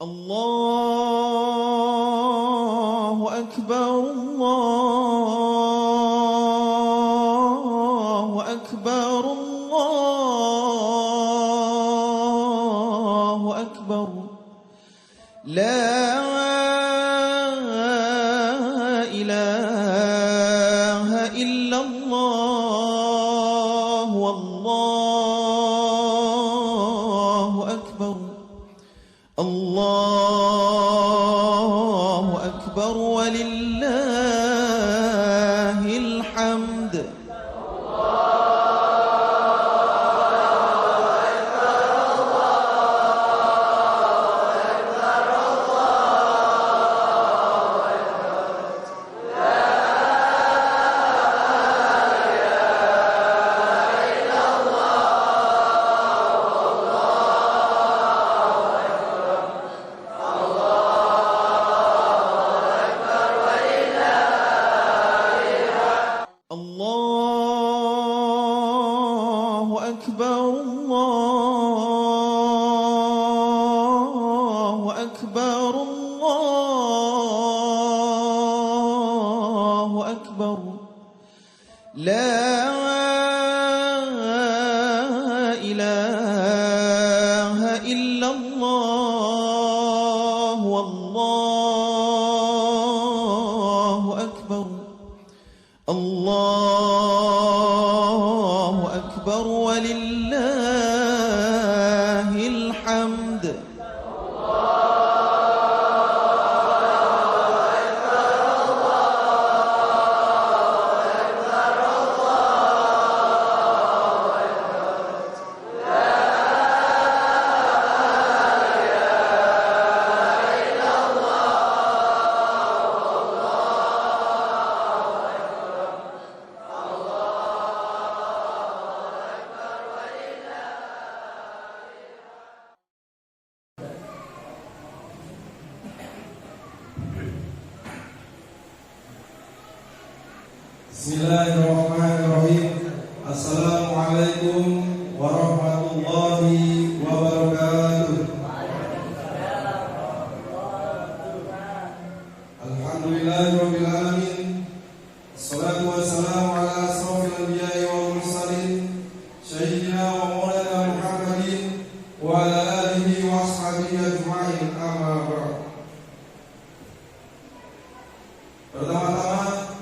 الله أكبر الله أكبر الله أكبر لا إله إلا الله والله أكبر الله أكبر ولله الحمد الله أكبر الله أكبر الله أكبر لا إله إلا الله والله أكبر الله أكبر ولله الحمد Bismillahirrahmanirrahim. Assalamualaikum warahmatullahi wabarakatuh. Alhamdulillahirabbil alamin. Assalatu wassalamu ala asrofil anbiya'i wal mursalin sayyidina wa maulana Muhammadin wa ala alihi wa ashabihi ajma'in, amma ba'd. Pertama-tama,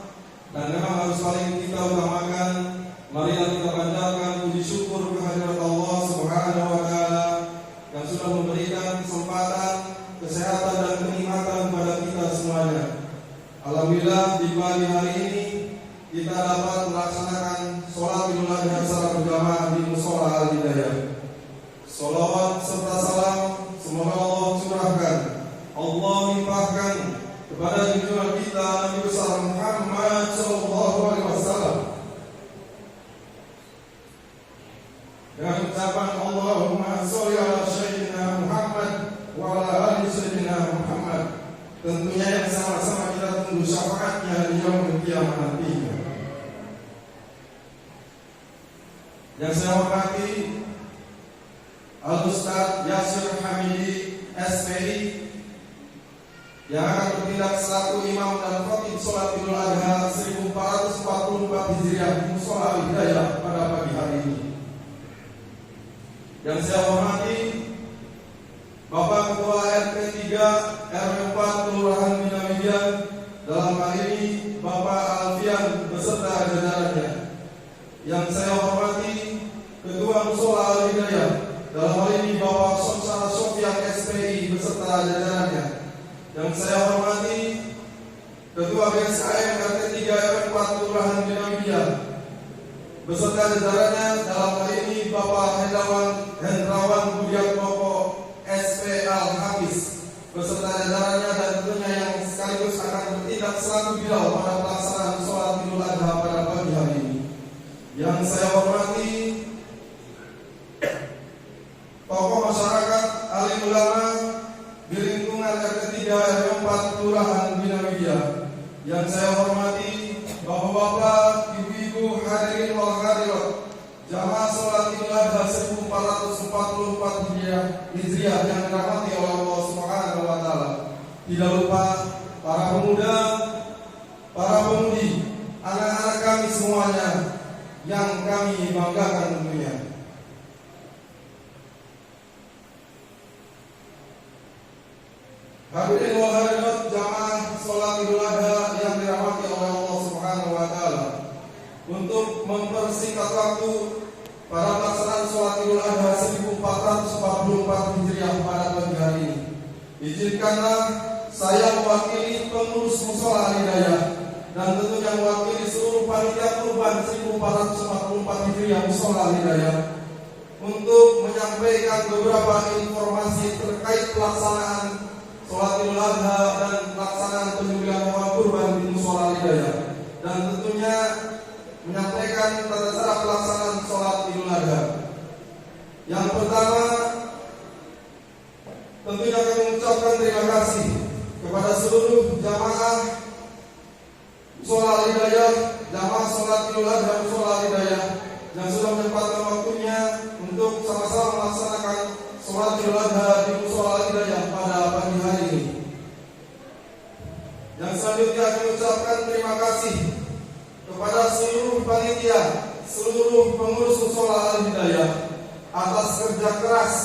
dan memang harus paling kita utamakan, marilah kita panjatkan puji syukur kehadirat Allah Subhanahu wa taala yang sudah memberikan kesempatan, kesehatan dan kenikmatan kepada kita semuanya. Alhamdulillah di pagi hari ini kita dapat melaksanakan sholat Idul Adha secara berjamaah di Mushola Al-Hidayah. Sholawat serta salam semoga Allah curahkan, Allah limpahkan kepada junjungan kita Nabi besar Muhammad sallallahu alaihi wasallam. Dengan ucapan Allahumma sholli ala sayyidina Muhammad wa ala ali sayyidina Muhammad, tentunya yang sama-sama kita tunggu syafaatnya di yaumul qiyamah nantinya. Yang saya hormati Al-Ustaz Yasir Hamidi SPI yang akan bertindak selaku imam dan khatib sholat Idul Adha 1444 Hijriah di Mushola Al-Hidayah pada pagi hari ini. Yang saya hormati Bapak Ketua RT 3 RW 4 Kelurahan Bina Widian, dalam hal ini Bapak Alfian beserta jajarannya. Yang saya hormati Ketua Mushola Al-Hidayah, dalam hal ini Bapak Somsara Sofian SPI beserta jajarannya. Yang saya hormati Ketua BSKM RT 3 RW 4 Kelurahan Bina Widian beserta jajarannya, dalam hal ini Bapak Hendrawan Budiatmoko SP Al-Hafiz beserta jajarannya, dan tentunya yang sekaligus akan bertindak selaku bidau pada pelaksanaan sholat Idul Adha pada pagi hari ini. Yang saya hormati tokoh masyarakat, alim ulama di lingkungan RT 3 RW 4 Kelurahan Bina Widian. Yang saya hormati Bapak-bapak, ibu-ibu, hadirin wal hadirat, jamaah sholat Idul Adha 1444 Hijriah yang dirahmati oleh Allah Subhanahu Tidak lupa para pemuda, para pemudi, anak-anak kami semuanya yang kami banggakan tentunya. Hadirin wal hadirat jamaah sholat Idul Adha yang dirahmati oleh Allah Subhanahu wa taala. Untuk mempersingkat waktu pada pelaksanaan sholat Idul Adha 1444 Hijriah pada pagi hari ini, izinkanlah saya mewakili pengurus Mushola Al-Hidayah dan tentunya mewakili seluruh panitia kurban 1444 Hijriah Mushola Al-Hidayah untuk menyampaikan beberapa informasi terkait pelaksanaan sholat Idul Adha dan pelaksanaan penyembelihan hewan kurban di Mushola Al-Hidayah, dan tentunya menyampaikan tata cara pelaksanaan sholat Idul Adha. Yang pertama, tentunya kami mengucapkan terima kasih kepada seluruh jamaah Mushola Al-Hidayah, jamaah sholat Idul Adha Mushola Al-Hidayah yang sudah menyempatkan waktunya untuk sama-sama melaksanakan sholat Idul Adha di Mushola Al-Hidayah pada pagi hari ini. Yang selanjutnya kami ucapkan terima kasih kepada seluruh panitia, seluruh pengurus Mushola Al-Hidayah atas kerja keras,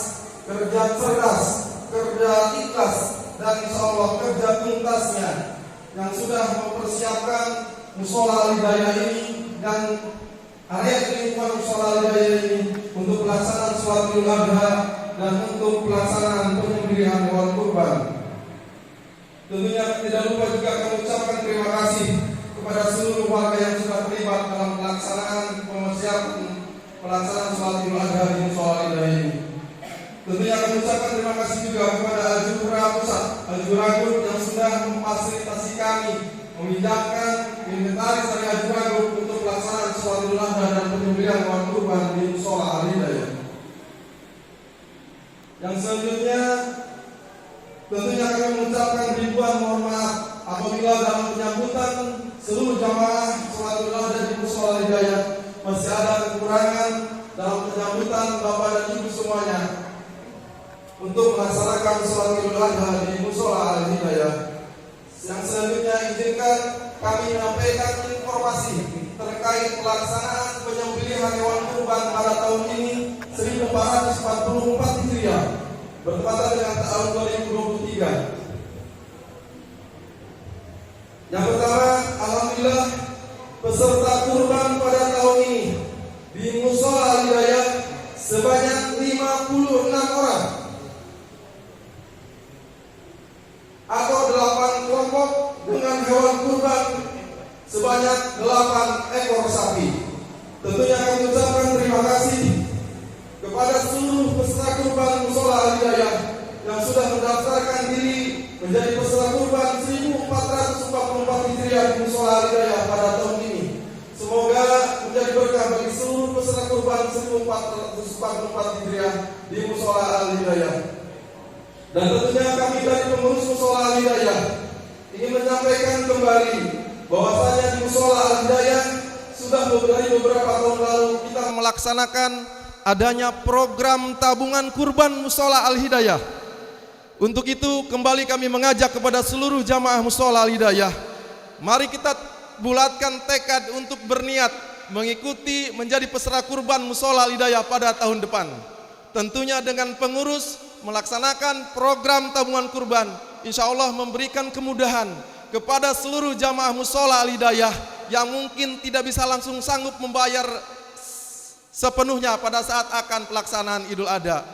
kerja cerdas, kerja ikhlas, dan insya Allah kerja tuntasnya yang sudah mempersiapkan Mushola Al-Hidayah ini dan area lingkungan Mushola Al-Hidayah ini untuk pelaksanaan sholat Idul Adha dan untuk pelaksanaan penyembelihan hewan kurban. Tentunya tidak lupa juga kami ucapkan terima kasih kepada seluruh warga yang sudah terlibat dalam pelaksanaan persiapan pelaksanaan sholat Idul Adha di Mushola Al-Hidayah ini. Tentunya kami ucapkan terima kasih juga kepada Al-Jura Pusat, Al-Jura Group yang sudah memfasilitasi kami memindahkan inventaris dari Al-Jura Group untuk pelaksanaan sholat Idul Adha dan penyembelihan hewan kurban di Mushola Al-Hidayah. Yang selanjutnya, tentunya kami mengucapkan ribuan mohon maaf apabila dalam penyambutan seluruh jamaah sholat Idul Adha di Mushola Al-Hidayah masih ada kekurangan dalam penyambutan Bapak dan Ibu semuanya untuk melaksanakan sholat Idul Adha di Mushola Al-Hidayah. Yang selanjutnya izinkan kami menyampaikan informasi terkait pelaksanaan penyembelihan hewan kurban pada tahun ini 1444 Hijriah bertepatan dengan tahun 2023. Yang pertama, alhamdulillah peserta kurban pada tahun ini di Mushola Al-Hidayah sebanyak 56 orang atau 8 kelompok dengan hewan kurban sebanyak 8 ekor sapi. Tentunya kami ucapkan terima kasih kepada seluruh peserta kurban Mushola Al-Hidayah yang sudah mendaftarkan diri menjadi peserta kurban 1444 Hijriah di Mushola Al-Hidayah pada tahun ini. Semoga menjadi berkah bagi seluruh peserta kurban 1444 Hijriah di Mushola Al-Hidayah. Dan tentunya kami dari pengurus Mushola Al-Hidayah ingin menyampaikan kembali bahwasanya di Mushola Al-Hidayah sudah dari beberapa tahun lalu kita melaksanakan adanya program tabungan kurban Mushola Al-Hidayah. Untuk itu kembali kami mengajak kepada seluruh jamaah Mushola Al-Hidayah, mari kita bulatkan tekad untuk berniat mengikuti menjadi peserta kurban Mushola Al-Hidayah pada tahun depan. Tentunya dengan pengurus melaksanakan program tabungan kurban, insya Allah memberikan kemudahan kepada seluruh jamaah Mushola Al-Hidayah yang mungkin tidak bisa langsung sanggup membayar sepenuhnya pada saat akan pelaksanaan Idul Adha.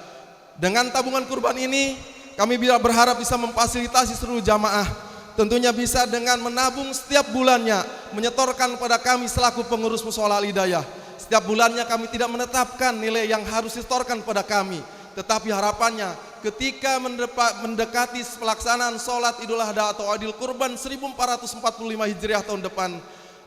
Dengan tabungan kurban ini kami berharap bisa memfasilitasi seluruh jamaah, tentunya bisa dengan menabung setiap bulannya, menyetorkan pada kami selaku pengurus Mushola Al-Hidayah. Setiap bulannya kami tidak menetapkan nilai yang harus disetorkan pada kami, tetapi harapannya ketika mendekati pelaksanaan sholat Idul Adha atau Idul Kurban 1445 Hijriah tahun depan,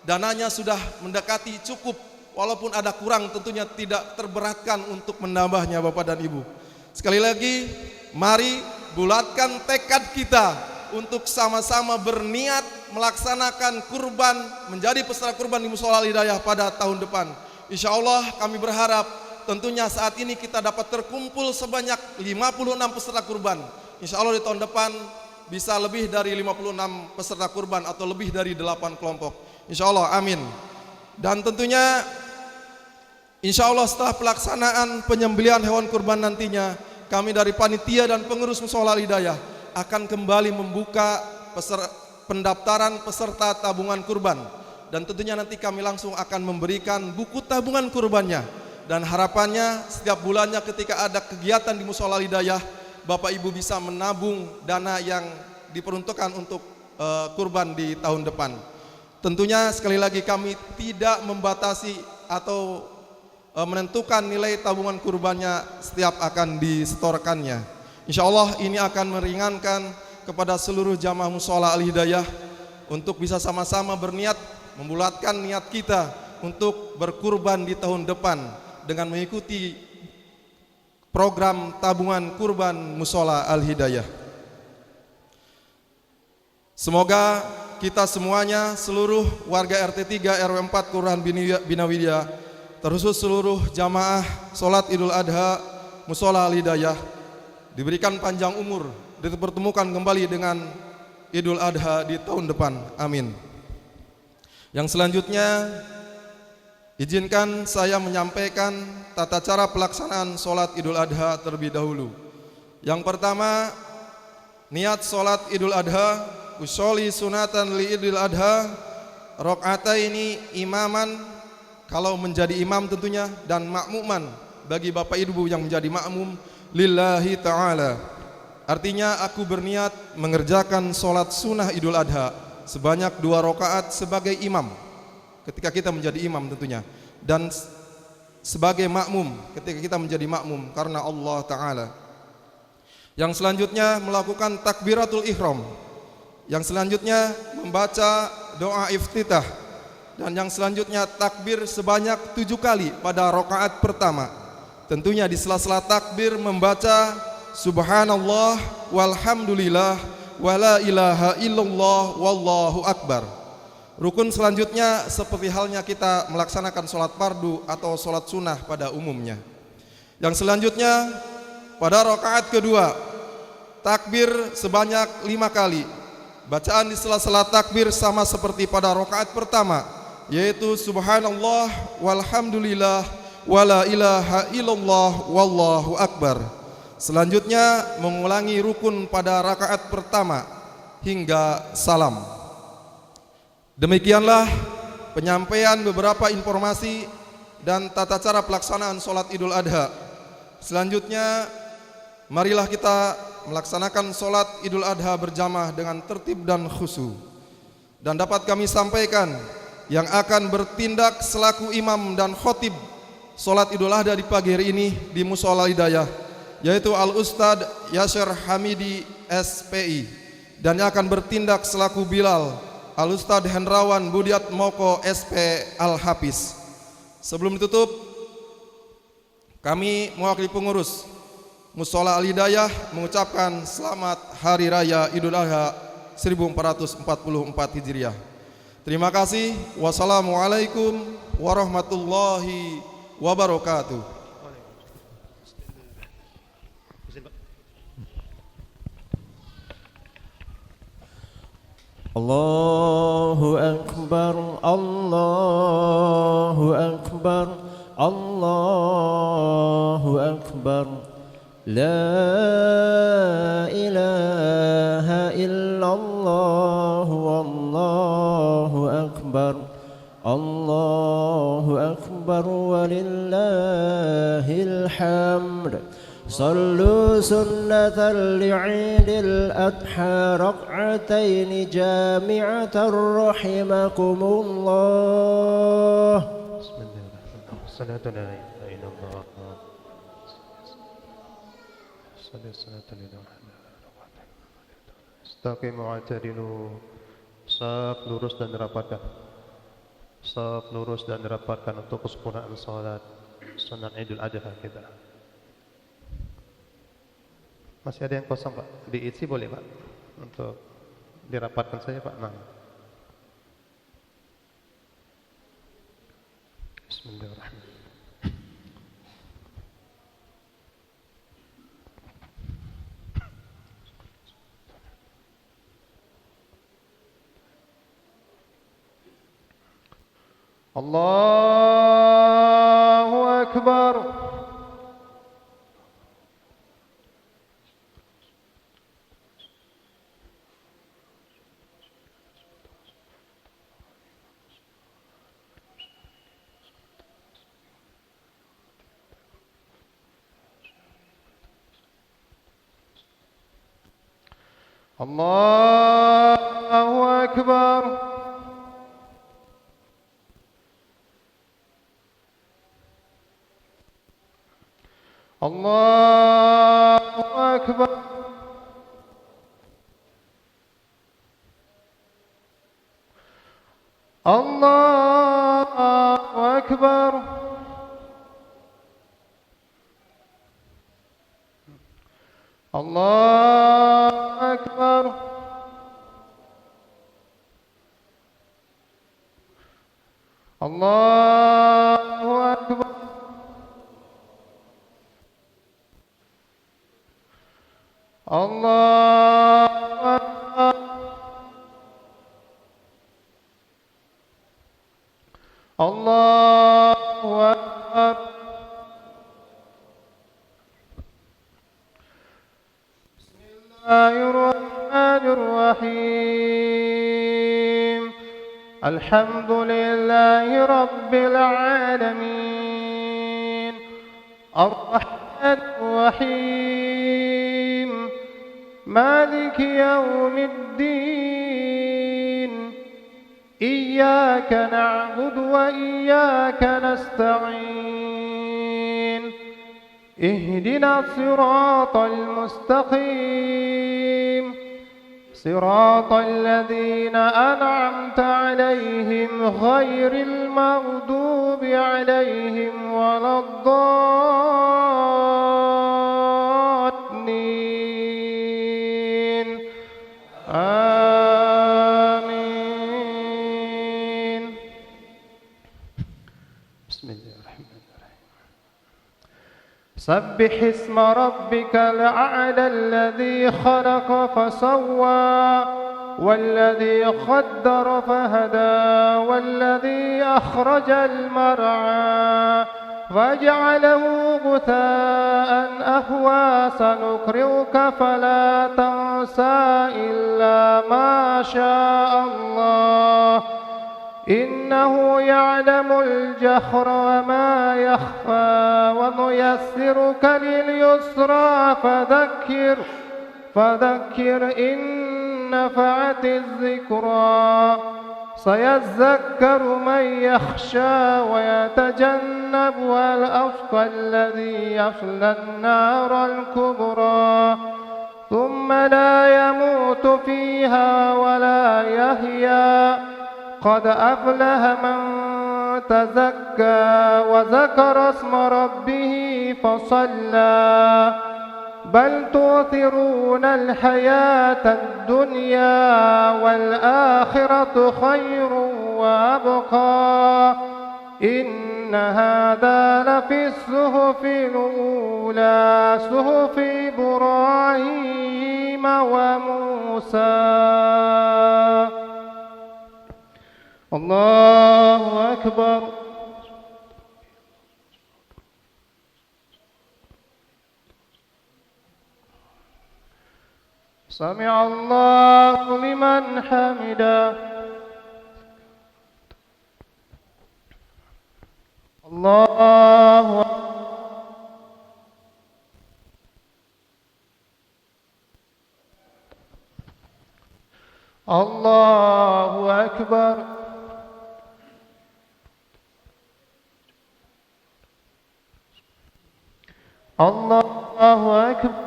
dananya sudah mendekati cukup, walaupun ada kurang tentunya tidak terberatkan untuk menambahnya Bapak dan Ibu. Sekali lagi, mari bulatkan tekad kita untuk sama-sama berniat melaksanakan kurban, menjadi peserta kurban di Mushola Al-Hidayah pada tahun depan. Insya Allah kami berharap tentunya saat ini kita dapat terkumpul sebanyak 56 peserta kurban. Insya Allah di tahun depan bisa lebih dari 56 peserta kurban atau lebih dari 8 kelompok. Insya Allah, amin. Dan tentunya insya Allah setelah pelaksanaan penyembelihan hewan kurban nantinya, kami dari panitia dan pengurus Mushola Al-Hidayah akan kembali membuka pendaftaran peserta tabungan kurban. Dan tentunya nanti kami langsung akan memberikan buku tabungan kurbannya. Dan harapannya setiap bulannya ketika ada kegiatan di Mushola Al-Hidayah, Bapak Ibu bisa menabung dana yang diperuntukkan untuk kurban di tahun depan. Tentunya sekali lagi kami tidak membatasi atau menentukan nilai tabungan kurbannya setiap akan disetorkannya. Insya Allah ini akan meringankan kepada seluruh jamaah Mushola Al-Hidayah untuk bisa sama-sama berniat membulatkan niat kita untuk berkurban di tahun depan dengan mengikuti program tabungan kurban Mushola Al-Hidayah. Semoga kita semuanya, seluruh warga RT 3 RW 4 Kelurahan Binawidya, terkhusus seluruh jamaah sholat Idul Adha Mushola Al-Hidayah, diberikan panjang umur, dipertemukan kembali dengan Idul Adha di tahun depan. Amin. Yang selanjutnya, izinkan saya menyampaikan tata cara pelaksanaan sholat Idul Adha terlebih dahulu. Yang pertama, niat sholat Idul Adha, usolli sunatan li Idul Adha, rakaataini imaman, kalau menjadi imam tentunya, dan makmuman bagi Bapak Ibu yang menjadi makmum, lillahi ta'ala. Artinya aku berniat mengerjakan sholat sunnah Idul Adha sebanyak 2 rakaat sebagai imam ketika kita menjadi imam tentunya, dan sebagai makmum ketika kita menjadi makmum karena Allah Ta'ala. Yang selanjutnya melakukan takbiratul ihram. Yang selanjutnya membaca doa iftitah. Dan yang selanjutnya takbir sebanyak 7 kali pada rakaat pertama. Tentunya di sela-sela takbir membaca subhanallah walhamdulillah wala ilaha illallah wallahu akbar. Rukun selanjutnya seperti halnya kita melaksanakan sholat fardu atau sholat sunnah pada umumnya. Yang selanjutnya pada rakaat kedua takbir sebanyak 5 kali. Bacaan di sela-sela takbir sama seperti pada rakaat pertama, yaitu subhanallah walhamdulillah wala ilaha illallah wallahu akbar. Selanjutnya mengulangi rukun pada rakaat pertama hingga salam. Demikianlah penyampaian beberapa informasi dan tata cara pelaksanaan sholat Idul Adha. Selanjutnya marilah kita melaksanakan sholat Idul Adha berjamaah dengan tertib dan khusyuk. Dan dapat kami sampaikan yang akan bertindak selaku imam dan khotib sholat Idul Adha di pagi hari ini di Mushola Al-Hidayah, yaitu Al-Ustadz Yasir Hamidi SPI, dan yang akan bertindak selaku Bilal Al-Ustadz Hendrawan Budiat Moko SP Al-Hafiz. Sebelum ditutup, kami mewakili pengurus Mushola Al-Hidayah mengucapkan selamat Hari Raya Idul Adha 1444 Hijriah. Terima kasih. Wassalamualaikum warahmatullahi wabarakatuh. Allahu Akbar, Allahu Akbar, Allahu Akbar. La ilaha illallah, wallahu akbar. Allahu akbar walillahil hamd. صلوا سنة لعيد الأضحى ركعتين جامعة رحمكم الله. بسم الله الرحمن الرحيم. الصلاة لا إله إلا الله. الصلاة لله. Istaqimu wa'tadilu. Saf lurus dan rapatkan. Saf lurus dan rapatkan untuk kesempurnaan salat sunat Idul Adha kita. Masih ada yang kosong Pak? Diisi boleh Pak? Untuk dirapatkan saja Pak. Nah. Bismillahirrahmanirrahim. الله أكبر. الله أكبر. الله أكبر. الله أكبر. الله أكبر. الله أكبر. الله أكبر. الله أكبر. بسم الله الرحمن الرحيم. الحمد لله رب العالمين الرحمن الرحيم مالك يوم الدين إياك نعبد وإياك نستعين اهدنا الصراط المستقيم صراط الذين أنعمت عليهم غير المغضوب عليهم ولا الضالين آمين. بسم الله الرحمن الرحيم. سبح اسم ربك الأعلى الذي خلق فسوى والذي قدر فهدى والذي أخرج المرعى فجعله غثاء أهوى سنقرئك فلا تنسى إلا ما شاء الله إنه يعلم الجهر وما يخفى ونيسرك لليسرى فذكر إن نفعت الذكرى سيذكر من يخشى ويتجنبها الأشقى الذي يصلى النار الكبرى ثم لا يموت فيها ولا يحيا قد أفلح من تزكى وذكر اسم ربه فصلى بل تؤثرون الحياة الدنيا والآخرة خير وأبقى إن هذا لفي الصحف الأولى صحف إبراهيم وموسى. الله أكبر. سمع الله لمن حمده. الله الله أكبر. الله أكبر.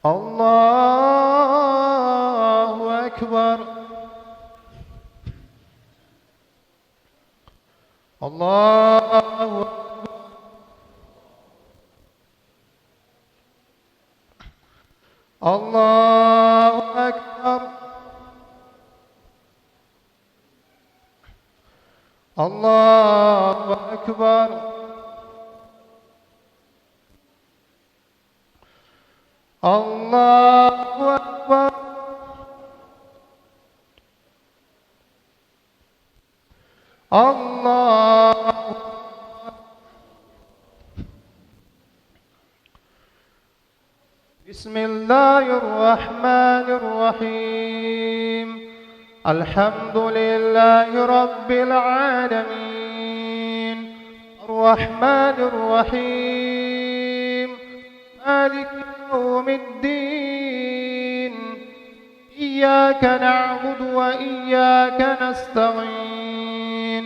الله أكبر. الله الله أكبر. الله أكبر. Allahu Akbar. Allah. Bismillahirrahmanirrahim. Alhamdulillahi rabbil alamin. Ar-Rahmanir Rahim. Maliki yawmiddin. Iyyaka na'budu wa iyyaka nasta'in.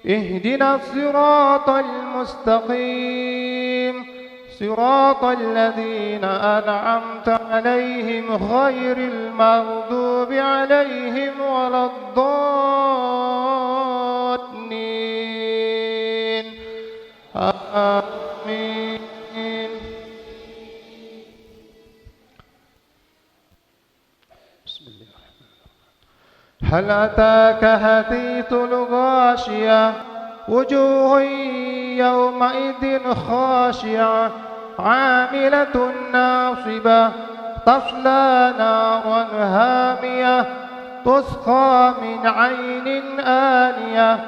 Ihdinas siratal mustaqim. صراط الذين أنعمت عليهم غير المغضوب عليهم ولا الضالين آمين. بسم الله. هل أتاك حديث الغاشية وجوه يومئذ خاشعة عاملة ناصبة تصلى نارا هامية تسقى من عين آنية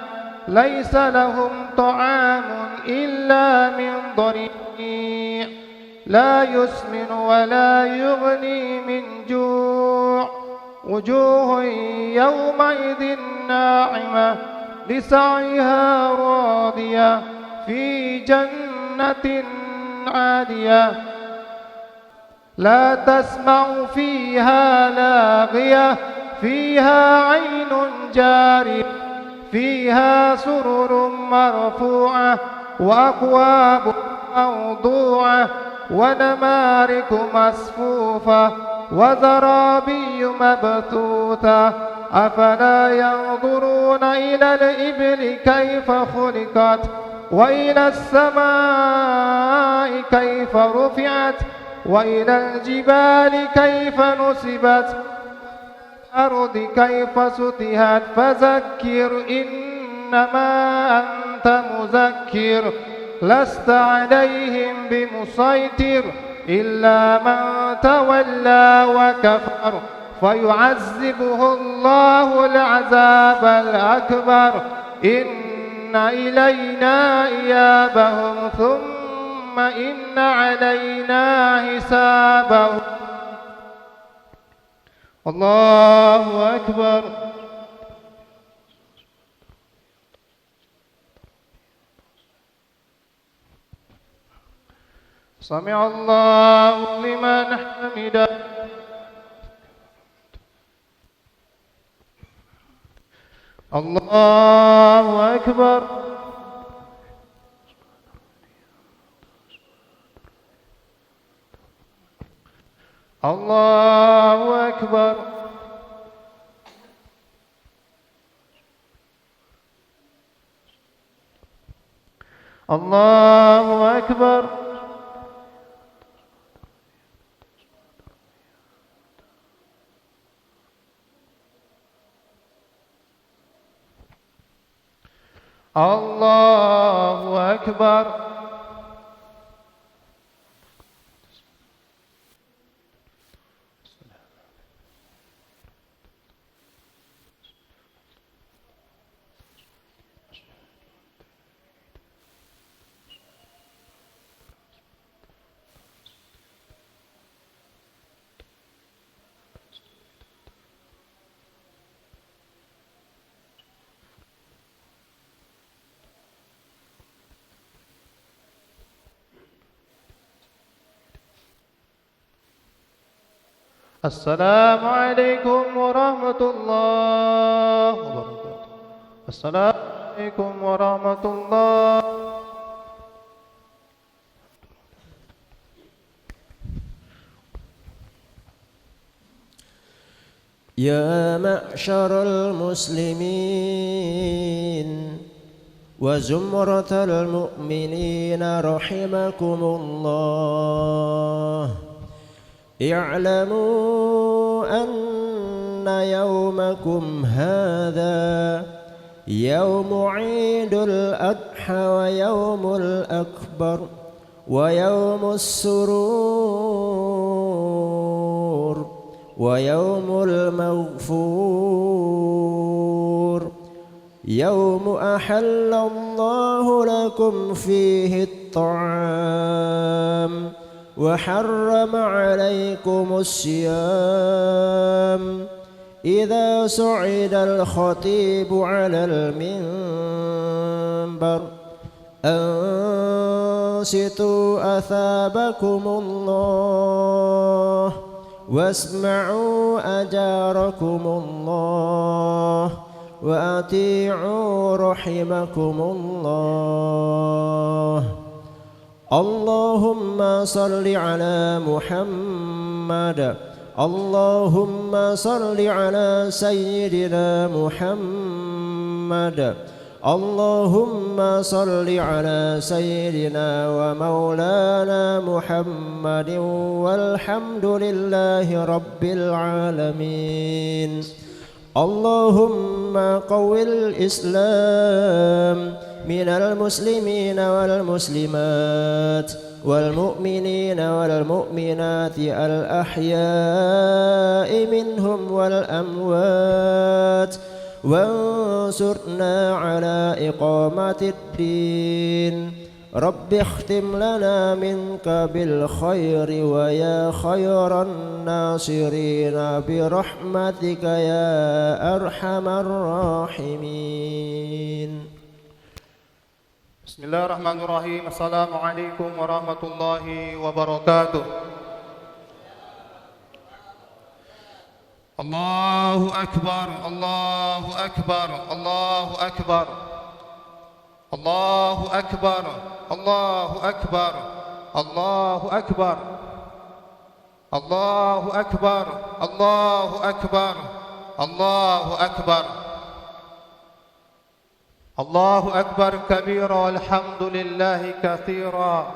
ليس لهم طعام إلا من ضريع لا يسمن ولا يغني من جوع وجوه يومئذ ناعمة لسعيها راضية في جنة عالية لا تسمع فيها لاغية فيها عين جارية فيها سرر مرفوعة وأكواب موضوعة ونمارق مصفوفة وزرابي مبثوثة أفلا ينظرون إلى الإبل كيف خلقت وإلى السماء كيف رفعت وإلى الجبال كيف نصبت الأرض كيف سطحت فذكر إنما أنت مذكر لست عليهم بمسيطر إلا من تولى وكفر فيعذبه الله العذاب الأكبر إن إلينا إيابهم ثم إن علينا حسابهم. الله أكبر. سمع الله لمن حمده. الله أكبر. الله أكبر. الله أكبر. الله أكبر. السلام عليكم ورحمة الله وبركاته. السلام عليكم ورحمة الله. يا معشر المسلمين وزمرة المؤمنين رحمكم الله، اعلموا أن يومكم هذا يوم عيد الأضحى ويوم الأكبر ويوم السرور ويوم المغفور يوم أحل الله لكم فيه الطعام وحرم عليكم الصيام إذا صعد الخطيب على المنبر أنصتوا أثابكم الله واسمعوا أجاركم الله وأطيعوا رحمكم الله اللهم صل على محمد اللهم صل على سيدنا محمد اللهم صل على سيدنا ومولانا محمد والحمد لله رب العالمين اللهم قو الإسلام من المسلمين والمسلمات والمؤمنين والمؤمنات الأحياء منهم والأموات وانصرنا على إقامة الدين رب اختم لنا منك بالخير ويا خير الناصرين برحمتك يا أرحم الراحمين. بسم الله الرحمن الرحيم. السلام عليكم ورحمة الله وبركاته. الله أكبر الله أكبر الله أكبر الله أكبر الله أكبر الله أكبر الله أكبر الله أكبر الله أكبر الله أكبر كبيرا والحمد لله كثيرا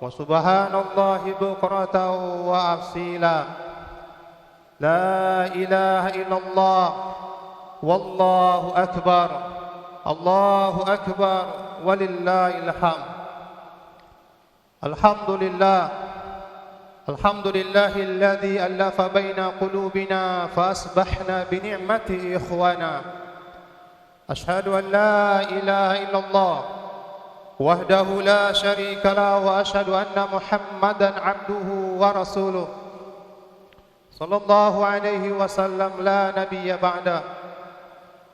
وسبحان الله بكرة وأصيلا لا إله إلا الله والله أكبر الله أكبر ولله الحمد. الحمد لله الحمد لله الذي ألف بين قلوبنا فأصبحنا بنعمته إخوانا. أشهد أن لا إله إلا الله وحده لا شريك له وأشهد أن محمدا عبده ورسوله صلى الله عليه وسلم لا نبي بعده.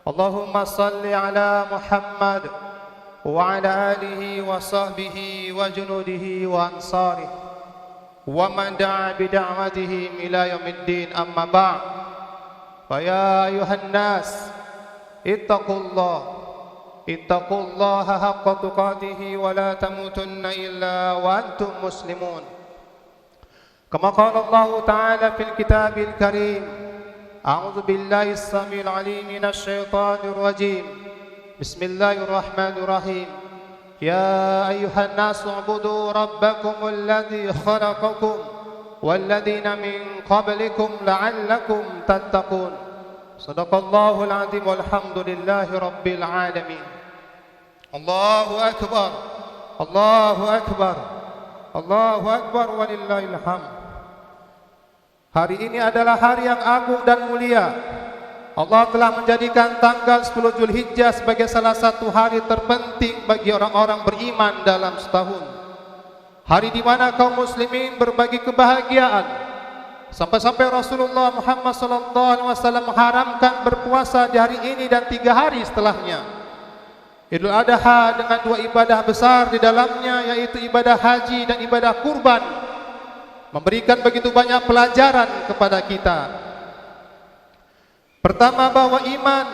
اللهم صل على محمد وعلى آله وصحبه وجنوده وأنصاره ومن دعا بدعوتهم إلى يوم الدين. أما بعد فيا أيها الناس اتقوا الله حق تقاته ولا تموتن إلا وأنتم مسلمون. كما قال الله تعالى في الكتاب الكريم: أعوذ بالله السميع العليم من الشيطان الرجيم. بسم الله الرحمن الرحيم. يا أيها الناس اعبدوا ربكم الذي خلقكم والذين من قبلكم لعلكم تتقون. صدق الله العظيم والحمد لله رب العالمين. الله أكبر الله أكبر الله أكبر ولله الحمد. Hari ini adalah hari yang agung dan mulia. Allah telah menjadikan tanggal 10 Zulhijjah sebagai salah satu hari terpenting bagi orang-orang beriman dalam setahun. Hari di mana kaum muslimin berbagi kebahagiaan. Sampai-sampai Rasulullah Muhammad SAW mengharamkan berpuasa di hari ini dan 3 hari setelahnya. Idul Adha dengan 2 ibadah besar di dalamnya, yaitu ibadah haji dan ibadah kurban, memberikan begitu banyak pelajaran kepada kita. Pertama, bahwa iman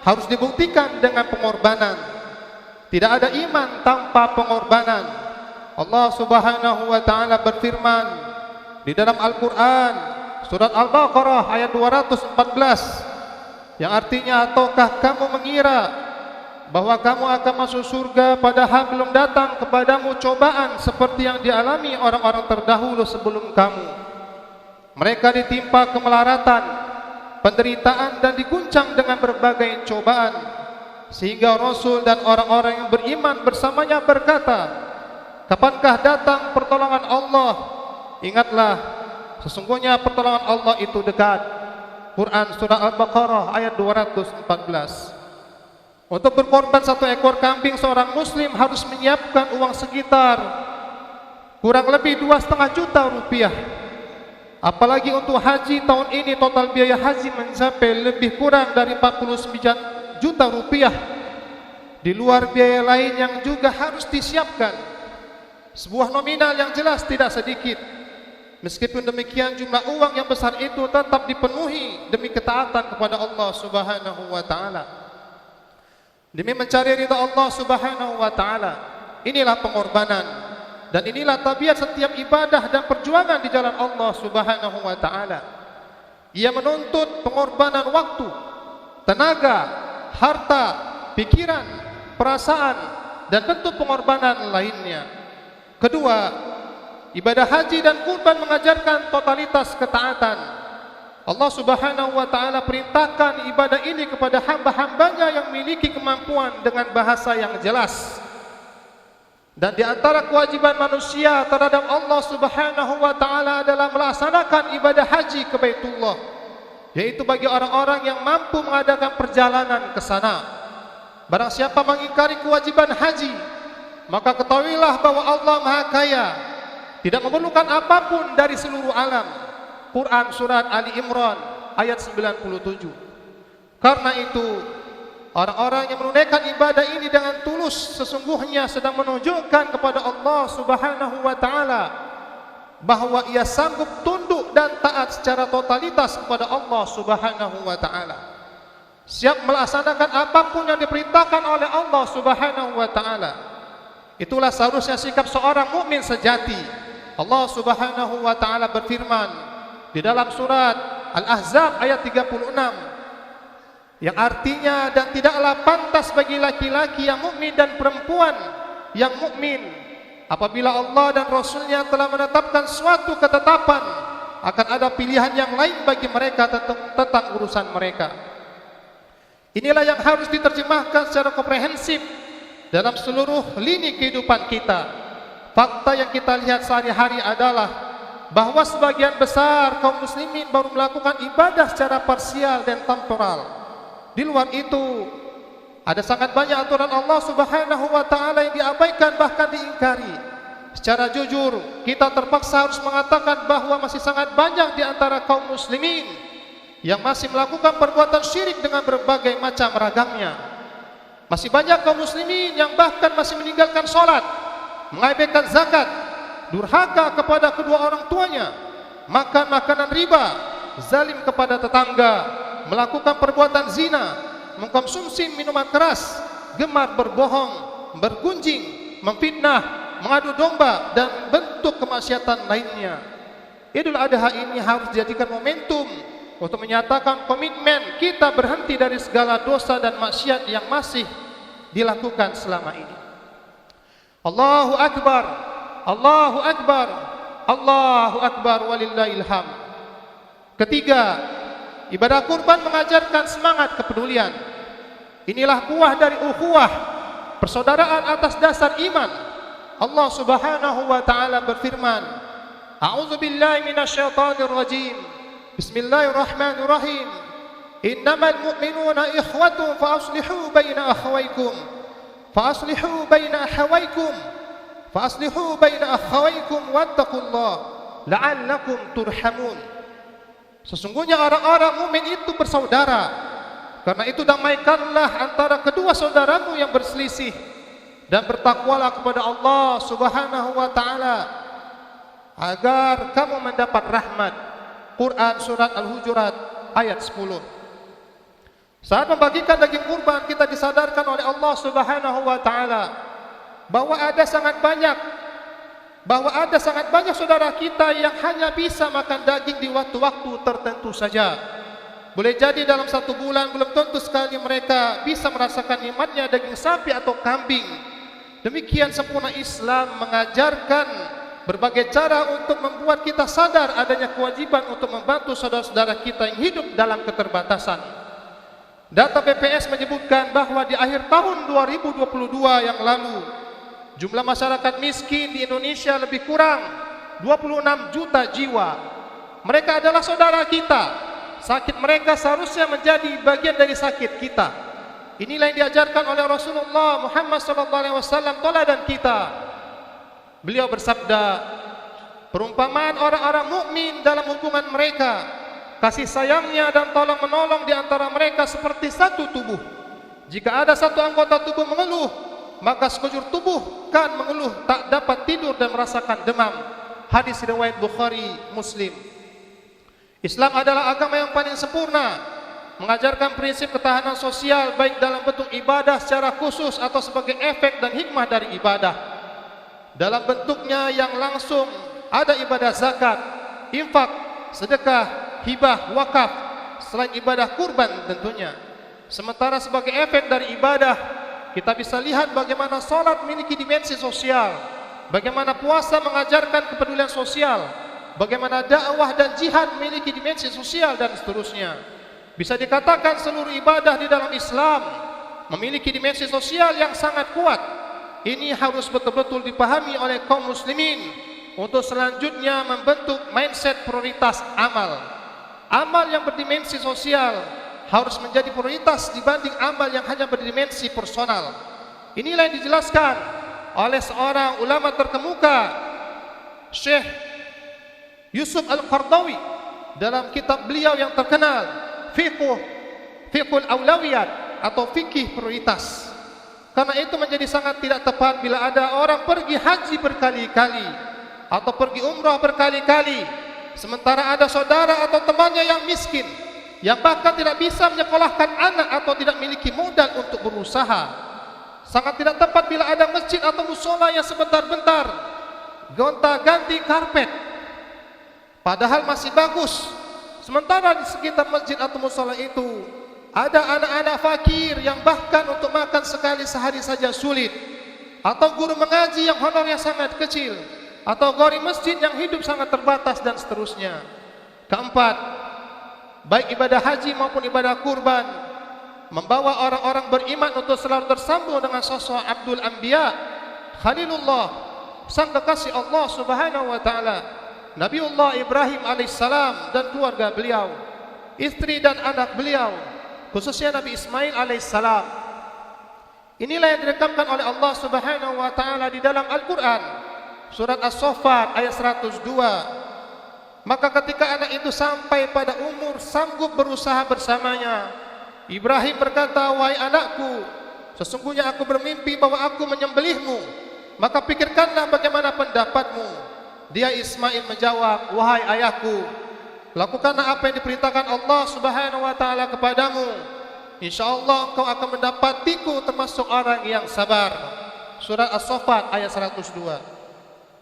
harus dibuktikan dengan pengorbanan. Tidak ada iman tanpa pengorbanan. Allah Subhanahu wa taala berfirman di dalam Al-Qur'an surat Al-Baqarah ayat 214 yang artinya, ataukah kamu mengira bahwa kamu akan masuk surga padahal belum datang kepadamu cobaan seperti yang dialami orang-orang terdahulu sebelum kamu. Mereka ditimpa kemelaratan, penderitaan dan diguncang dengan berbagai cobaan, sehingga Rasul dan orang-orang yang beriman bersamanya berkata, kapankah datang pertolongan Allah? Ingatlah, sesungguhnya pertolongan Allah itu dekat. Quran surah Al-Baqarah ayat 214. Untuk berkorban 1 ekor kambing, seorang muslim harus menyiapkan uang sekitar kurang lebih 2,5 juta rupiah. Apalagi untuk haji tahun ini total biaya haji mencapai lebih kurang dari 49 juta rupiah. Di luar biaya lain yang juga harus disiapkan. Sebuah nominal yang jelas tidak sedikit. Meskipun demikian, jumlah uang yang besar itu tetap dipenuhi demi ketaatan kepada Allah Subhanahu wa taala. Demi mencari ridha Allah Subhanahu wa taala. Inilah pengorbanan dan inilah tabiat setiap ibadah dan perjuangan di jalan Allah Subhanahu wa taala. Ia menuntut pengorbanan waktu, tenaga, harta, pikiran, perasaan dan tentu pengorbanan lainnya. Kedua, ibadah haji dan kurban mengajarkan totalitas ketaatan. Allah Subhanahu wa taala perintahkan ibadah ini kepada hamba-hambanya yang memiliki kemampuan dengan bahasa yang jelas. Dan di antara kewajiban manusia terhadap Allah Subhanahu wa taala adalah melaksanakan ibadah haji ke Baitullah, yaitu bagi orang-orang yang mampu mengadakan perjalanan ke sana. Barang siapa mengingkari kewajiban haji, maka ketahuilah bahwa Allah Maha Kaya, tidak memerlukan apapun dari seluruh alam. Quran surat Ali Imran ayat 97. Karena itu, orang-orang yang menunaikan ibadah ini dengan tulus sesungguhnya sedang menunjukkan kepada Allah Subhanahu wa taala bahwa ia sanggup tunduk dan taat secara totalitas kepada Allah Subhanahu wa taala. Siap melaksanakan apapun yang diperintahkan oleh Allah Subhanahu wa taala. Itulah seharusnya sikap seorang mukmin sejati. Allah Subhanahu wa taala berfirman di dalam surat Al-Ahzab ayat 36 yang artinya, dan tidaklah pantas bagi laki-laki yang mukmin dan perempuan yang mukmin apabila Allah dan Rasulnya telah menetapkan suatu ketetapan akan ada pilihan yang lain bagi mereka tentang urusan mereka. Inilah yang harus diterjemahkan secara komprehensif dalam seluruh lini kehidupan kita. Fakta yang kita lihat sehari-hari adalah bahwa sebagian besar kaum muslimin baru melakukan ibadah secara parsial dan temporal. Di luar itu, ada sangat banyak aturan Allah Subhanahu wa taala yang diabaikan bahkan diingkari. Secara jujur, kita terpaksa harus mengatakan bahwa masih sangat banyak di antara kaum muslimin yang masih melakukan perbuatan syirik dengan berbagai macam ragamnya. Masih banyak kaum muslimin yang bahkan masih meninggalkan sholat, mengabaikan zakat, durhaka kepada kedua orang tuanya, makan makanan riba, zalim kepada tetangga, melakukan perbuatan zina, mengkonsumsi minuman keras, gemar berbohong, bergunjing, memfitnah, mengadu domba dan bentuk kemaksiatan lainnya. Idul Adha ini harus dijadikan momentum untuk menyatakan komitmen kita berhenti dari segala dosa dan maksiat yang masih dilakukan selama ini. Allahu Akbar, Allahu Akbar, Allahu Akbar walillahil hamd. Ketiga, ibadah kurban mengajarkan semangat kepedulian. Inilah buah dari ukhuwah, persaudaraan atas dasar iman. Allah Subhanahu wa taala berfirman, A'udzu billahi minasyaitonir rajim. Bismillahirrahmanirrahim. Innamal mu'minuna ikhwatun fa aslihu baina akhawaykum. Fa aslihu baina akhawaykum. Faslihu baina akhawaykum wattaqullah la'allakum turhamun. Sesungguhnya orang-orang mukmin itu bersaudara. Karena itu damaikanlah antara kedua saudaramu yang berselisih dan bertakwalah kepada Allah Subhanahu wa taala agar kamu mendapat rahmat. Quran surat Al-Hujurat ayat 10. Saat membagikan daging kurban, kita disadarkan oleh Allah Subhanahu wa taala bahwa ada sangat banyak saudara kita yang hanya bisa makan daging di waktu-waktu tertentu saja. Boleh jadi dalam 1 bulan belum tentu sekali mereka bisa merasakan nikmatnya daging sapi atau kambing. Demikian sempurna Islam mengajarkan berbagai cara untuk membuat kita sadar adanya kewajiban untuk membantu saudara-saudara kita yang hidup dalam keterbatasan. Data BPS menyebutkan bahwa di akhir tahun 2022 yang lalu, jumlah masyarakat miskin di Indonesia lebih kurang 26 juta jiwa. Mereka adalah saudara kita. Sakit mereka seharusnya menjadi bagian dari sakit kita. Inilah yang diajarkan oleh Rasulullah Muhammad SAW, teladan kita. Beliau bersabda, perumpamaan orang-orang mukmin dalam hubungan mereka, kasih sayangnya dan tolong menolong di antara mereka seperti satu tubuh. Jika ada satu anggota tubuh mengeluh, maka sekujur tubuh kan mengeluh, tak dapat tidur dan merasakan demam. Hadis riwayat Bukhari, Muslim. Islam adalah agama yang paling sempurna, mengajarkan prinsip ketahanan sosial baik dalam bentuk ibadah secara khusus atau sebagai efek dan hikmah dari ibadah. Dalam bentuknya yang langsung ada ibadah zakat, infak, sedekah, hibah, wakaf, selain ibadah kurban tentunya. Sementara sebagai efek dari ibadah, kita bisa lihat bagaimana salat memiliki dimensi sosial, bagaimana puasa mengajarkan kepedulian sosial, bagaimana dakwah dan jihad memiliki dimensi sosial dan seterusnya. Bisa dikatakan seluruh ibadah di dalam Islam memiliki dimensi sosial yang sangat kuat. Ini harus betul-betul dipahami oleh kaum muslimin untuk selanjutnya membentuk mindset prioritas amal. Amal yang berdimensi sosial harus menjadi prioritas dibanding amal yang hanya berdimensi personal. Inilah yang dijelaskan oleh seorang ulama terkemuka, Syekh Yusuf Al-Qardawi, dalam kitab beliau yang terkenal, Fiqhul Aulawiyat atau fikih prioritas. Karena itu menjadi sangat tidak tepat bila ada orang pergi haji berkali-kali atau pergi umrah berkali-kali, sementara ada saudara atau temannya yang miskin, yang bahkan tidak bisa menyekolahkan anak atau tidak memiliki modal untuk berusaha. Sangat tidak tepat bila ada masjid atau musola yang sebentar-bentar gonta-ganti karpet, padahal masih bagus. Sementara di sekitar masjid atau musola itu ada anak-anak fakir yang bahkan untuk makan sekali sehari saja sulit, atau guru mengaji yang honornya sangat kecil, atau gori masjid yang hidup sangat terbatas dan seterusnya. Keempat, baik ibadah haji maupun ibadah kurban membawa orang-orang beriman untuk selalu tersambung dengan sosok Abdul Anbiya, Khalilullah, sang kekasih Allah Subhanahu wa taala, Nabiullah Ibrahim alaihissalam dan keluarga beliau, istri dan anak beliau, khususnya Nabi Ismail alaihissalam. Inilah yang direkamkan oleh Allah Subhanahu wa taala di dalam Al-Qur'an, surat As-Saffat ayat 102. Maka ketika anak itu sampai pada umur sanggup berusaha bersamanya, Ibrahim berkata, "Wahai anakku, sesungguhnya aku bermimpi bahwa aku menyembelihmu, maka pikirkanlah bagaimana pendapatmu." Dia Ismail menjawab, "Wahai ayahku, lakukanlah apa yang diperintahkan Allah Subhanahu wa taala kepadamu. Insyaallah engkau akan mendapatiku termasuk orang yang sabar." Surat As-Saffat ayat 102.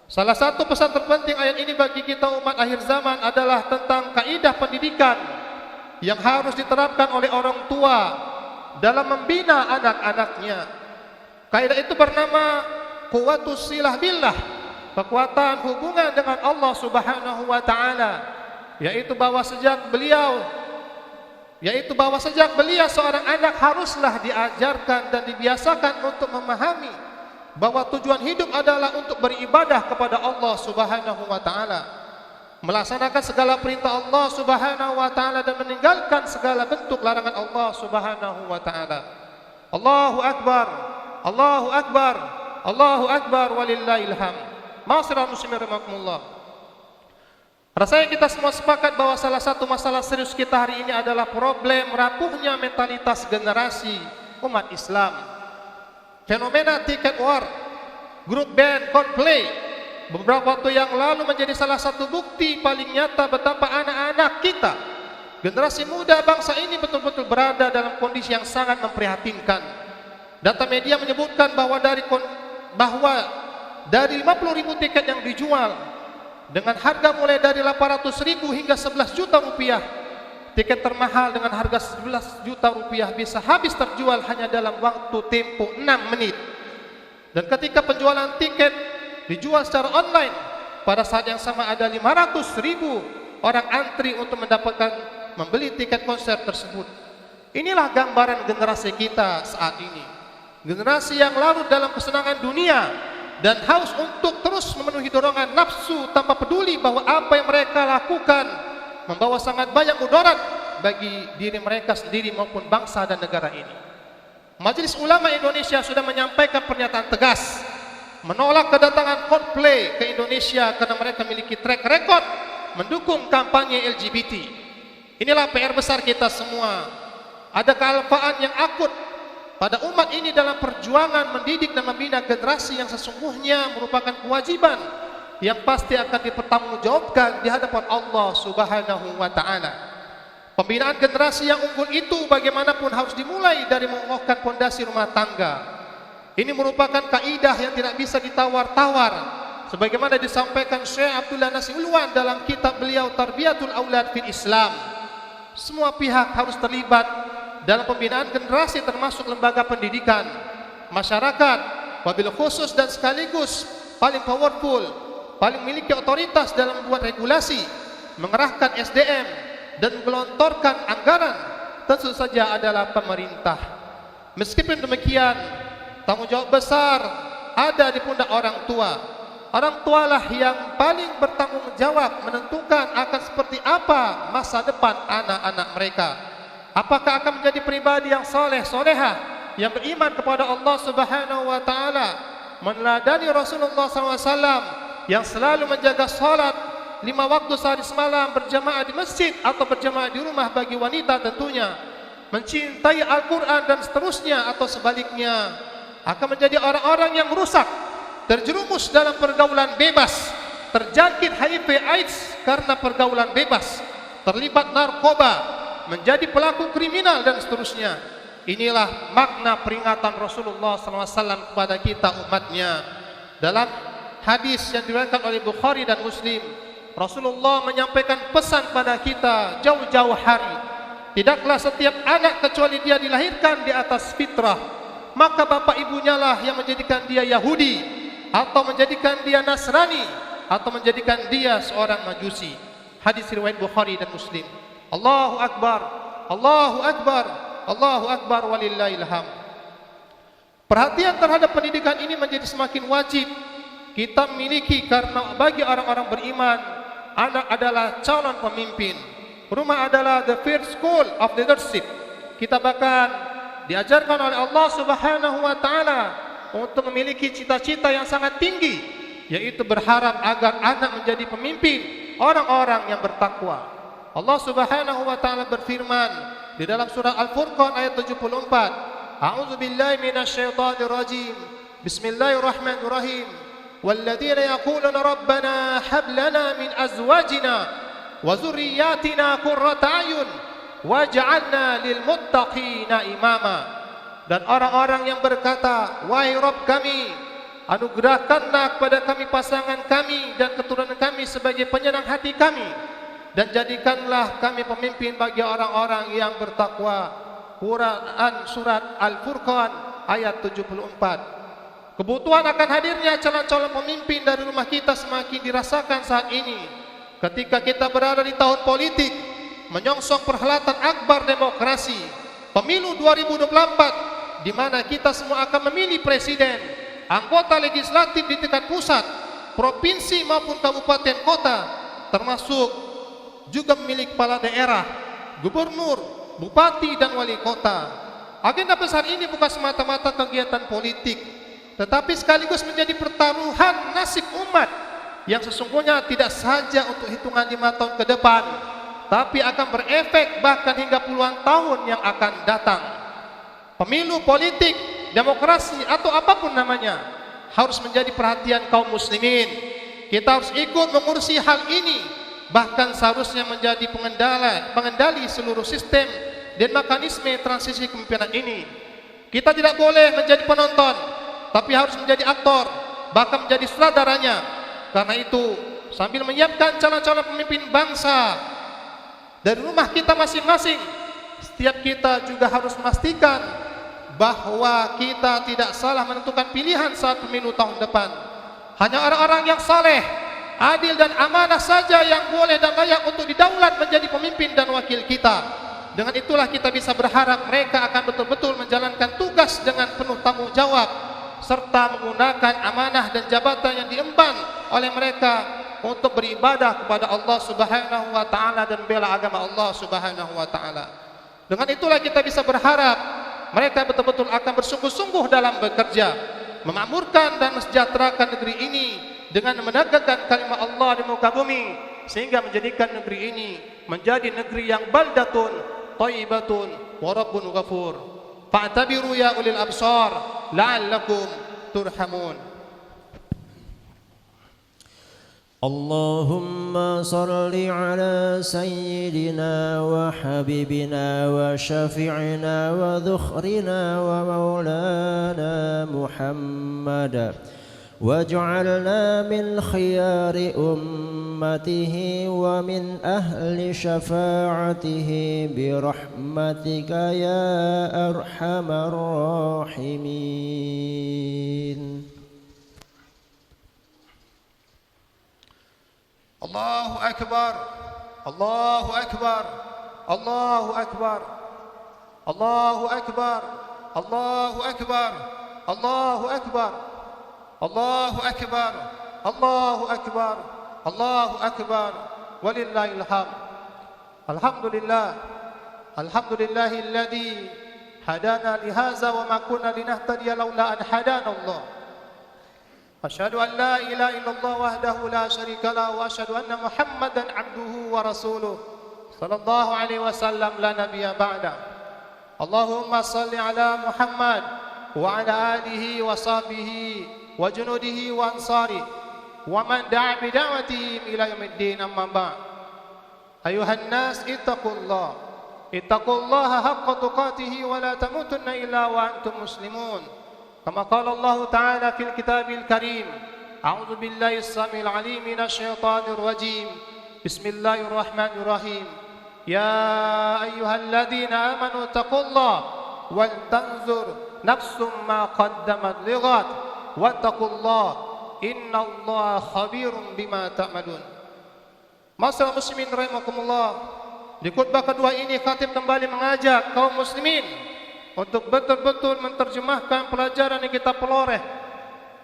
Salah satu pesan terpenting ayat ini bagi kita umat akhir zaman adalah tentang kaidah pendidikan yang harus diterapkan oleh orang tua dalam membina anak-anaknya. Kaidah itu bernama quwwatus silah billah, kekuatan hubungan dengan Allah Subhanahu wa taala, yaitu bahwa sejak belia seorang anak haruslah diajarkan dan dibiasakan untuk memahami bahwa tujuan hidup adalah untuk beribadah kepada Allah Subhanahu wa taala, melaksanakan segala perintah Allah Subhanahu wa taala dan meninggalkan segala bentuk larangan Allah Subhanahu wa taala. Allahu akbar, Allahu akbar, Allahu akbar walillahil hamd. Ma'asyiral muslimin rahimakumullah. Rasanya kita semua sepakat bahwa salah satu masalah serius kita hari ini adalah problem rapuhnya mentalitas generasi umat Islam. Fenomena tiket war, grup band Coldplay beberapa waktu yang lalu menjadi salah satu bukti paling nyata betapa anak-anak kita, generasi muda bangsa ini betul-betul berada dalam kondisi yang sangat memprihatinkan. Data media menyebutkan bahwa dari 50.000 tiket yang dijual dengan harga mulai dari 800.000 hingga 11 juta rupiah, tiket termahal dengan harga 11 juta rupiah bisa habis terjual hanya dalam waktu tempo 6 menit. Dan ketika penjualan tiket dijual secara online, pada saat yang sama ada 500.000 orang antri untuk membeli tiket konser tersebut. Inilah gambaran generasi kita saat ini. Generasi yang larut dalam kesenangan dunia dan haus untuk terus memenuhi dorongan nafsu tanpa peduli bahwa apa yang mereka lakukan membawa sangat banyak mudarat bagi diri mereka sendiri maupun bangsa dan negara ini. Majelis Ulama Indonesia sudah menyampaikan pernyataan tegas menolak kedatangan Coldplay ke Indonesia karena mereka memiliki track record mendukung kampanye LGBT. Inilah PR besar kita semua. Ada kealpaan yang akut pada umat ini dalam perjuangan mendidik dan membina generasi yang sesungguhnya merupakan kewajiban yang pasti akan dipertanggungjawabkan di hadapan Allah Subhanahu wa taala. Pembinaan generasi yang unggul itu bagaimanapun harus dimulai dari mengokohkan pondasi rumah tangga. Ini merupakan kaidah yang tidak bisa ditawar-tawar, sebagaimana disampaikan Syekh Abdullah Nasir Ulwan dalam kitab beliau Tarbiyatul Aulad fil Islam. Semua pihak harus terlibat dalam pembinaan generasi, termasuk lembaga pendidikan, masyarakat, wabil khusus dan sekaligus paling powerful, paling memiliki otoritas dalam membuat regulasi, mengerahkan SDM dan menggelontorkan anggaran tentu saja adalah pemerintah. Meskipun demikian, tanggung jawab besar ada di pundak orang tua. Orang tualah yang paling bertanggung jawab menentukan akan seperti apa masa depan anak-anak mereka. Apakah akan menjadi pribadi yang soleh, solehah, yang beriman kepada Allah Subhanahu wa taala, meneladani Rasulullah SAW yang selalu menjaga salat 5 waktu sehari semalam berjamaah di masjid atau berjamaah di rumah bagi wanita tentunya, mencintai Al-Quran dan seterusnya, atau sebaliknya akan menjadi orang-orang yang rusak, terjerumus dalam pergaulan bebas, terjangkit HIV AIDS karena pergaulan bebas, terlibat narkoba, menjadi pelaku kriminal dan seterusnya. Inilah makna peringatan Rasulullah SAW kepada kita umatnya. Dalam hadis yang diriwayatkan oleh Bukhari dan Muslim, Rasulullah menyampaikan pesan pada kita jauh-jauh hari. Tidaklah setiap anak kecuali dia dilahirkan di atas fitrah, maka bapak ibunya lah yang menjadikan dia Yahudi, atau menjadikan dia Nasrani, atau menjadikan dia seorang Majusi. Hadis riwayat Bukhari dan Muslim. Allahu Akbar, Allahu Akbar, Allahu Akbar walillahil hamd. Perhatian terhadap pendidikan ini menjadi semakin wajib kita miliki, karena bagi orang-orang beriman, anak adalah calon pemimpin. Rumah adalah the first school of leadership. Kita bahkan diajarkan oleh Allah Subhanahu wa taala untuk memiliki cita-cita yang sangat tinggi, yaitu berharap agar anak menjadi pemimpin orang-orang yang bertakwa. Allah Subhanahu wa taala berfirman di dalam surah Al-Furqan ayat 74, A'udzu billahi minasyaitonir rajim. Bismillahirrahmanirrahim. Walladzina yaquluna rabbana hab lana min azwajina wa dzurriyyatina qurrata a'yun waj'alna lil muttaqina imama. Dan orang-orang yang berkata, wahai Rabb kami, anugerahkanlah kepada kami pasangan kami dan keturunan kami sebagai penyenang hati kami, dan jadikanlah kami pemimpin bagi orang-orang yang bertakwa. Quran surat Al-Furqan ayat 74. Kebutuhan akan hadirnya calon-calon pemimpin dari rumah kita semakin dirasakan saat ini, ketika kita berada di tahun politik, menyongsong perhelatan akbar demokrasi, pemilu 2024, di mana kita semua akan memilih presiden, anggota legislatif di tingkat pusat, provinsi maupun kabupaten kota, termasuk juga memilih kepala daerah, gubernur, bupati dan wali kota. Agenda besar ini bukan semata-mata kegiatan politik, tetapi sekaligus menjadi pertaruhan nasib umat yang sesungguhnya tidak saja untuk hitungan 5 tahun ke depan, tapi akan berefek bahkan hingga puluhan tahun yang akan datang. Pemilu, politik, demokrasi atau apapun namanya harus menjadi perhatian kaum muslimin. Kita harus ikut mengurusi hal ini, bahkan seharusnya menjadi pengendali seluruh sistem dan mekanisme transisi kepemimpinan ini. Kita tidak boleh menjadi penonton, tapi harus menjadi aktor, bahkan menjadi sutradaranya. Karena itu, sambil menyiapkan calon-calon pemimpin bangsa dari rumah kita masing-masing, setiap kita juga harus memastikan bahwa kita tidak salah menentukan pilihan saat pemilu tahun depan. Hanya orang-orang yang saleh, adil dan amanah saja yang boleh dan layak untuk didaulat menjadi pemimpin dan wakil kita. Dengan itulah kita bisa berharap mereka akan betul-betul menjalankan tugas dengan penuh tanggung jawab, serta menggunakan amanah dan jabatan yang diemban oleh mereka untuk beribadah kepada Allah Subhanahu wa taala dan bela agama Allah Subhanahu wa taala. Dengan itulah kita bisa berharap mereka betul-betul akan bersungguh-sungguh dalam bekerja, memakmurkan dan mensejahterakan negeri ini dengan menegakkan kalimat Allah di muka bumi, sehingga menjadikan negeri ini menjadi negeri yang baldatun thayyibatun wa rabbun ghafur. Fa'tabiru ya ulil absar la'allakum turhamun. اللهم صل على سيدنا وحبيبنا وشفيعنا وذخرنا ومولانا محمد واجعلنا من خيار أمته ومن أهل شفاعته برحمتك يا أرحم الراحمين. Allahu Akbar, Allahu Akbar, Allahu Akbar, Allahu Akbar, Allahu Akbar, Allahu Akbar, Allahu Akbar, Allahu Akbar, Allahu Akbar, walillahil hamd. Alhamdulillah, alhamdulillahilladzi hadana lihaza wa ma kunna linahtadiya laula an hadana Allah. Asyhadu an la ilaha illallah wahdahu la syarika lahu wa asyhadu anna Muhammadan abduhu wa rasuluh sallallahu alaihi wasallam la nabiyya ba'da. Allahumma salli ala Muhammad wa ala alihi wa sahbihi wa junudihi wa ansari wa man da'a bi da'watihi ila yaumiddin, amma ba'd. Ayuhan nas ittaqullaha haqqa tuqatih wa la tamutunna illa wa antum muslimun. كما قال الله تعالى في الكتاب الكريم أعوذ بالله السميع العليم من الشيطان الرجيم بسم الله الرحمن الرحيم يا أيها الذين آمنوا اتقوا الله ولتنظر نفس ما قدمت لغد واتقوا الله إن الله خبير بما تعملون. Masyaallah muslimin rahimakumullah, di khutbah kedua ini khatib kembali mengajak kaum muslimin untuk betul-betul menerjemahkan pelajaran yang kita peroleh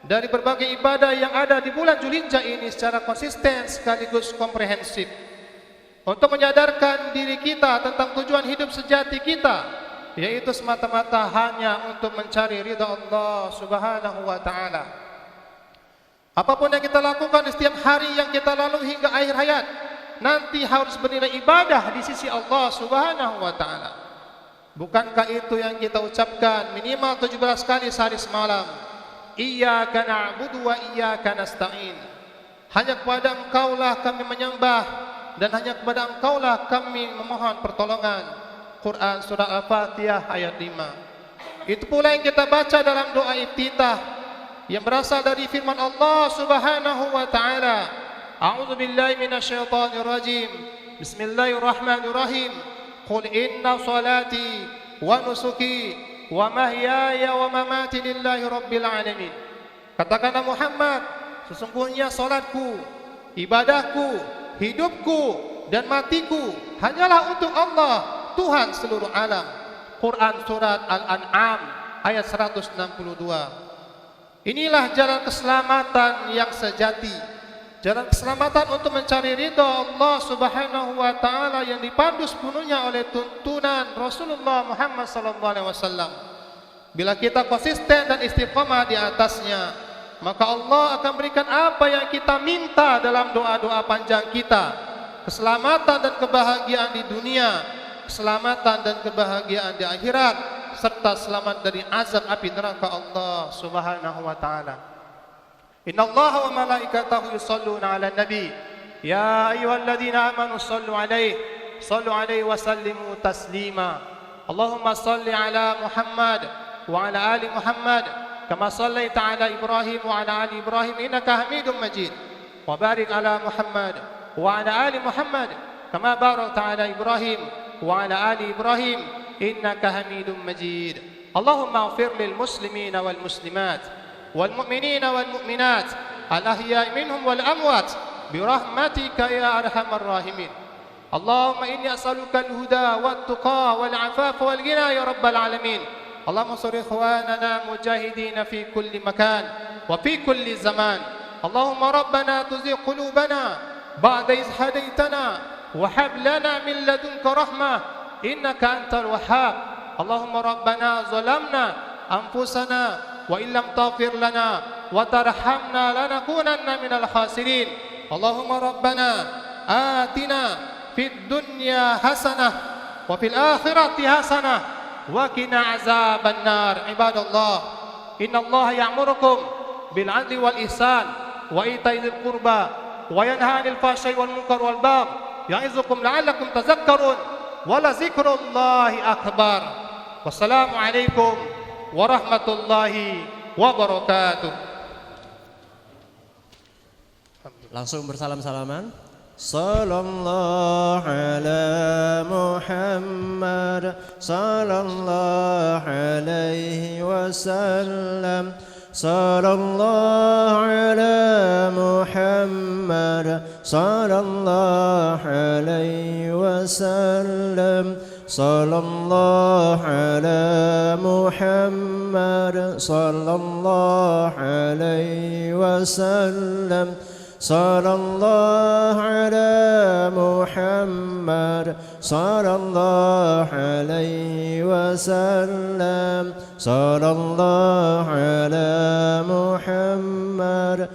dari berbagai ibadah yang ada di bulan Dzulhijjah ini secara konsisten sekaligus komprehensif, untuk menyadarkan diri kita tentang tujuan hidup sejati kita, yaitu semata-mata hanya untuk mencari ridha Allah Subhanahu wa taala. Apapun yang kita lakukan di setiap hari yang kita lalui hingga akhir hayat nanti harus bernilai ibadah di sisi Allah Subhanahu wa taala. Bukankah itu yang kita ucapkan minimal 17 kali sehari semalam? Iyyaka na'budu wa iyyaka nasta'in. Hanya kepada Engkaulah kami menyembah dan hanya kepada Engkaulah kami memohon pertolongan. Quran surah Al-Fatihah ayat 5. Itu pula yang kita baca dalam doa iftitah yang berasal dari firman Allah Subhanahu wa taala. A'udzu billahi minasyaitonir rajim. Bismillahirrahmanirrahim. Qul inna salati wa nusuki wa mahyaya wa mamati lillahi rabbil alamin. Katakanlah Muhammad, sesungguhnya salatku, ibadahku, hidupku dan matiku hanyalah untuk Allah, Tuhan seluruh alam. Quran surat Al-An'am ayat 162. Inilah jalan keselamatan yang sejati, jalan keselamatan untuk mencari ridha Allah Subhanahu wa taala yang dipandu sepenuhnya oleh tuntunan Rasulullah Muhammad sallallahu alaihi wasallam. Bila kita konsisten dan istiqamah di atasnya, maka Allah akan berikan apa yang kita minta dalam doa-doa panjang kita. Keselamatan dan kebahagiaan di dunia, keselamatan dan kebahagiaan di akhirat, serta selamat dari azab api neraka Allah Subhanahu wa taala. Inna Allah wa malaikatahu yusalluna ala nabi ya ayyuhalladzina amanu sallu alaihi wa sallimu taslima. Allahumma salli ala Muhammad wa ala ali Muhammad kama sallaita ala Ibrahim wa ala ali Ibrahim innaka Hamidum Majid. Wa barik ala Muhammad wa ala ali Muhammad kama barakta ala Ibrahim wa ala ali Ibrahim innaka Hamidum Majid. Allahumma ighfir lil muslimina wal muslimat والمؤمنين والمؤمنات الأحياء منهم والأموات برحمتك يا أرحم الراحمين. اللهم إني أسألك الهدى والتقى والعفاف والغنى يا رب العالمين. اللهم انصر إخواننا مجاهدين في كل مكان وفي كل زمان اللهم ربنا تزغ قلوبنا بعد إذ هديتنا وهب لنا من لدنك رحمة إنك أنت الوهاب. اللهم ربنا ظلمنا أنفسنا وإن لم تغفر لنا وترحمنا لنكونن من الخاسرين. اللهم ربنا آتنا في الدنيا حسنة وفي الآخرة حسنة وقنا عذاب النار. عباد الله، إن الله يأمركم بالعدل والإحسان وإيتاء ذي القربى وينهى عن الفحشاء والمنكر والبغي يعظكم لعلكم تذكرون ولذكر الله أكبر. والسلام عليكم ورحمة الله wabarakatuh. Langsung bersalam-salaman. Sallallahu ala Muhammad, sallallahu alaihi wasallam. Sallallahu ala Muhammad, sallallahu alaihi wasallam. Sallallahu ala Muhammad, sallallahu alaihi wasallam. Sallallahu ala Muhammad, sallallahu alaihi wasallam. Sallallahu ala Muhammad,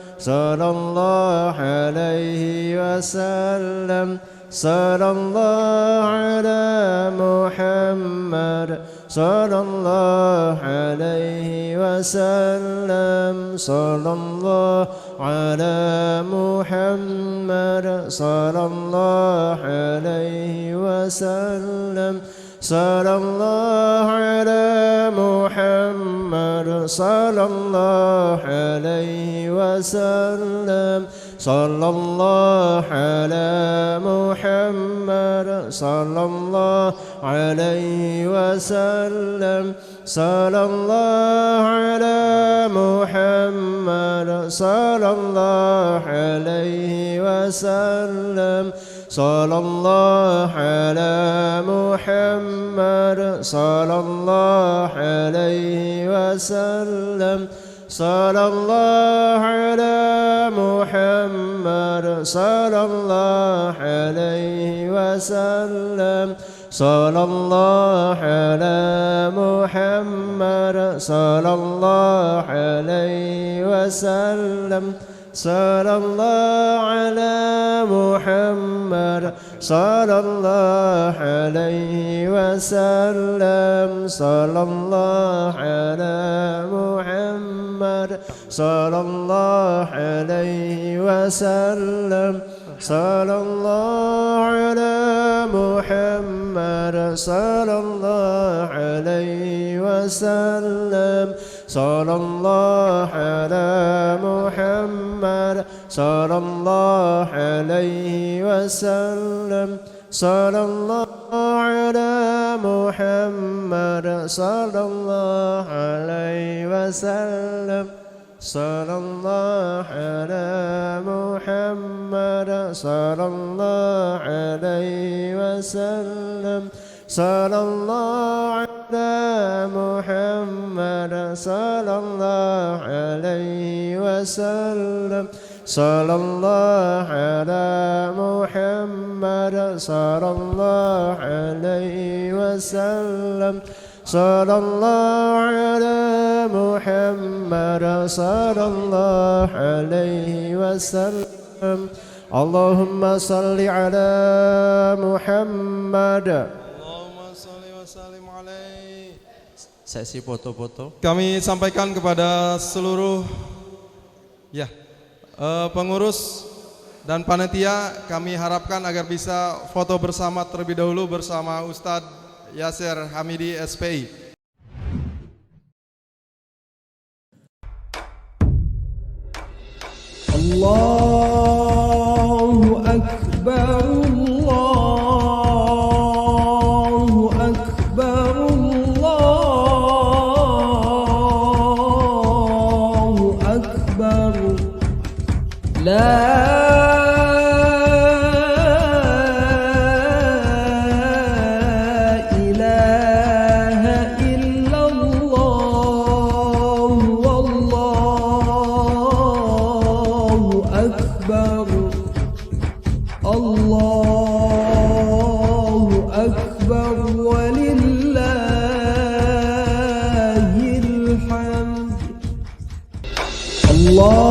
sallallahu alaihi wasallam. Sallallahu ala Muhammad, sallallahu alaihi wasallam. Sallallahu ala Muhammad, sallallahu alaihi wasallam. Sallallahu ala Muhammad, sallallahu alaihi wasallam. Sallallahu ala Muhammad, sallallahu alaihi wasallam. Sallallahu ala Muhammad, sallallahu alaihi wasallam. Sallallahu ala Muhammad, sallallahu alaihi wasallam. Sallallahu ala Muhammad, sallallahu alaihi wasallam. Sallallahu ala Muhammad, sallallahu alaihi wasallam. Sallallahu ala Muhammad, sallallahu alaihi wasallam. Sallallahu ala Muhammad, sallallahu alaihi wasallam. Sallallahu ala Muhammad, sallallahu alaihi wasallam. Sallallahu ala Muhammad, sallallahu alaihi wasallam. Sallallahu ala Muhammad, sallallahu alaihi wasallam. Sallallahu ala Muhammad, sallallahu alaihi wasallam. Sallallahu ala Muhammad, sallallahu alaihi wasallam. Sallallahu ala Muhammad, sallallahu alaihi wasallam. Sallallahu ala Muhammad, sallallahu alaihi wasallam. Allahumma salli ala Muhammad. Allahumma sholli wa sallim alaihi. Sesi foto-foto. Kami sampaikan kepada seluruh pengurus dan panitia, kami harapkan agar bisa foto bersama terlebih dahulu bersama Ustadz Yasir Hamidi SPI. Allahu Akbar, Allahu Akbar, Allahu Akbar. La الله